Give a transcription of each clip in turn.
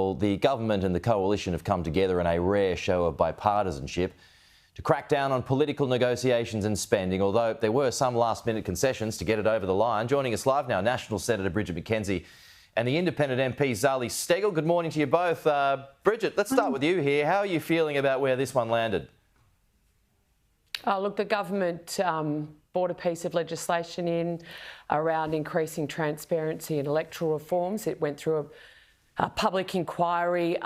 Steggall, the government and the coalition have come together in a rare show of bipartisanship to crack down on political negotiations and spending, although there were some last-minute concessions to get it over the line. Joining us live now, National Senator Bridget McKenzie and the independent MP Zali Steggall. Good morning to you both. Bridget, let's start with you here. How are you feeling about where this one landed? Look, the government brought a piece of legislation in around increasing transparency and electoral reforms. It went through a public inquiry.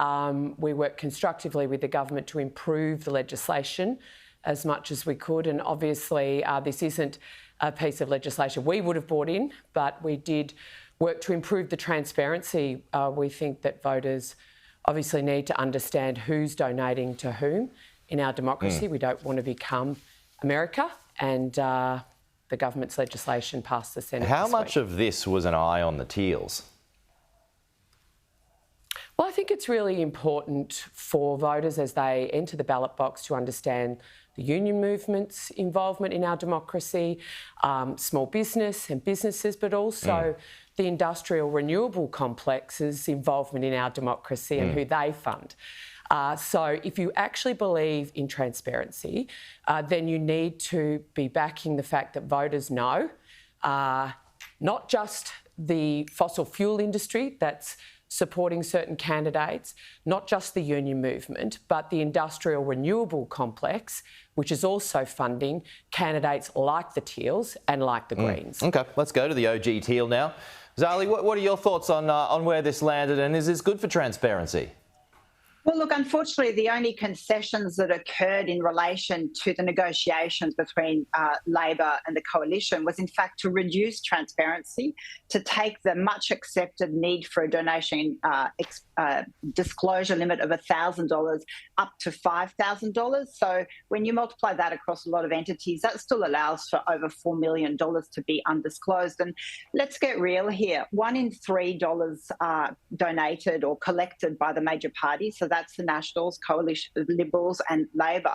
We worked constructively with the government to improve the legislation as much as we could. And obviously, this isn't a piece of legislation we would have brought in, but we did work to improve the transparency. We think that voters obviously need to understand who's donating to whom in our democracy. We don't want to become America, and the government's legislation passed the Senate. How much of this was an eye on the Teals? Well, I think it's really important for voters as they enter the ballot box to understand the union movement's involvement in our democracy, small business and businesses, but also the industrial renewable complex's involvement in our democracy and who they fund. So if you actually believe in transparency, then you need to be backing the fact that voters know not just the fossil fuel industry that's supporting certain candidates, not just the union movement, but the industrial renewable complex, which is also funding candidates like the Teals and like the Greens. OK, let's go to the OG Teal now. Zali, what are your thoughts on where this landed, and is this good for transparency? Well, look, unfortunately, the only concessions that occurred in relation to the negotiations between Labor and the coalition was, in fact, to reduce transparency, to take the much accepted need for a donation disclosure limit of $1,000 up to $5,000. So when you multiply that across a lot of entities, that still allows for over $4 million to be undisclosed. And let's get real here. 1 in $3 donated or collected by the major parties, so that's the Nationals, Coalition, Liberals and Labor,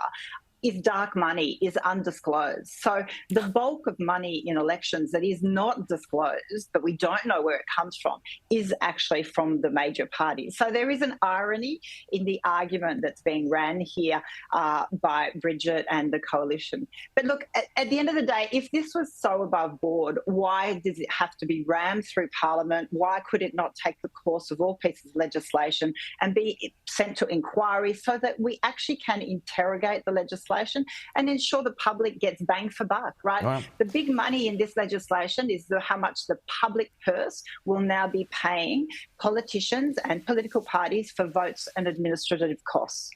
is dark money, is undisclosed. So the bulk of money in elections that is not disclosed, that we don't know where it comes from, is actually from the major parties. So there is an irony in the argument that's being ran here by Bridget and the coalition. But look, at the end of the day, if this was so above board, why does it have to be rammed through Parliament? Why could it not take the course of all pieces of legislation and be sent to inquiry so that we actually can interrogate the legislation and ensure the public gets bang for buck, right? Wow. The big money in this legislation is how much the public purse will now be paying politicians and political parties for votes and administrative costs.